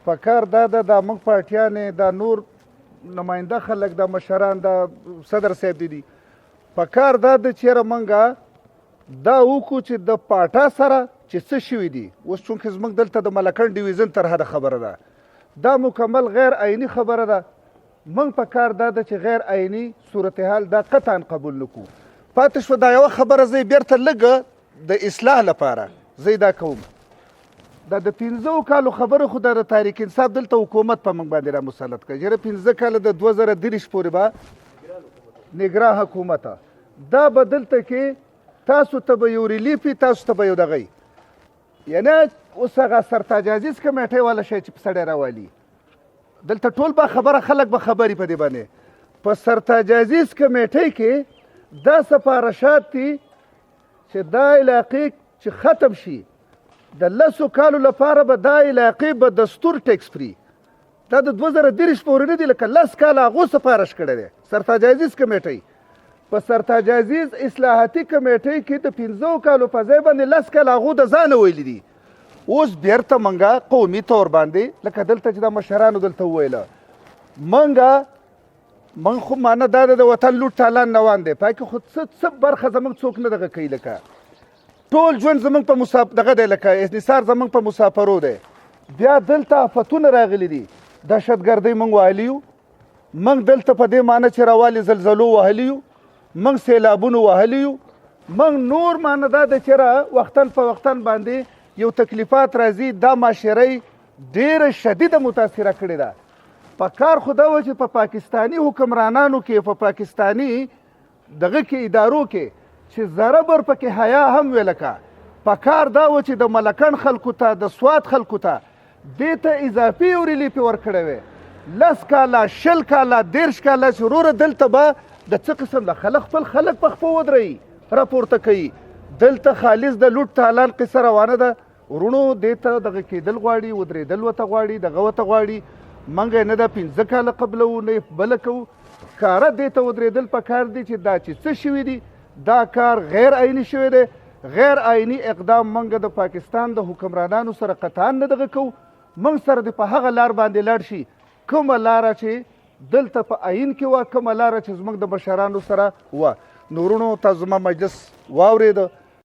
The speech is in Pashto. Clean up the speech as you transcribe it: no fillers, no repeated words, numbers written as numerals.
پکار دا ده دا موږ پارټیانې دا نور نماینده خلک دا مشران دا صدر صاحب دي پکار دا ده چېرې موږ دا وکړو چې د پاټا سره چې څه شوي دي اوس چونکې زموږ دلته د ملکن ډیویژن تر حده خبره ده دا مکمل غیر عیني خبره ده موږ پکار دا ده چې غیر عیني صورتحال دا قطعا قبول نکړو پاتې شوه دا یوه خبره زه بیرته لږه د اصلاح لپاره زه دا کوم دا د 15 کالو خبره خو د تحریک انصاف دلته حکومت په موږ باندې را مسلط کړه چې 15 کاله د 2023 پورې به نګران حکومت دا به دلته کې تاسو ته به یو ریلیف تاسو ته به یو دغی یعنی اوس هغه سرتاج عزیز کمیټۍ والا شی چې په سړی راوالي دلته ټول به خبره خلک به خبري په دې باندې په سرتاج عزیز کمیټۍ کې دا سفارشات دي چې دا علاقې چې ختم شي د 10 کالو لپاره به دا علاقې به دستور ټیکس فری دا د 2023 پورې نه دي لکه 10 کاله هغو سفارش کړی دی سرتاج عزیز کمیټۍ په سرتاج عزیز اصلاحاتي کمیټۍ کې د 15 کالو په ځای باندې 10 کاله هغو د ځانه ویلي دي اوس بیرته منګه قومي طور باندې لکه دلته چې د مشرانو دلته وویله منګه خو معنی دا د وطن لوټ تالان روان دی پای کې خو څه برخه زموږ څوک نه دغه کوي لکه ټول ژوند زموږ په دغه دی لکه انحصار زموږ په مسافرو دی بیا دلته آفتونه راغلي دي دهشتګردۍ موږ وهلي یو موږ دلته په دې معنی چې راوالي زلزلو وهلي یو موږ سیلابونو وهلي یو موږ نور معنی دا ده چې وختن په وختن باندې یو تکلیفات راځي دا معاشره ډېره شدیده متاثره کړې ده په کار خو دا و چې په پاکستاني حکمرانانو کې په پاکستاني دغه کې ادارو کې چې ذره بر پکې حیا هم ویلکه په کار دا و چې د ملکن خلکو ته د سوات خلکو ته دې ته اضافي یو ریلیف ورکړی وی 10 کاله 20 کاله 30 کاله چې وروره دلته به د څه قسم د خپل خلک په خپو ودرئ راپورته کوي دلته خالص د لوټ تالان قصه روانه ده ورونو دې ته دغه کېدل غواړي ودرېدل ورته غواړي دغه ورته غواړي موږ نه ده 15 کاله قبله و نه بله کوو ښکاره دې ته ودرېدل په کار دي چې دا چې څه شوي دي دا کار غیر عیني شوی دی غیر عیني اقدام موږ د پاکستان د حکمرانانو سره قطعا نه دغه کوو موږ سره د په هغه لار باندې لاړ شي کومه لاره چې دلته په عین کې وه کومه لاره چې زموږ د مشرانو سره وه نورونو ته زما مجلس واورېده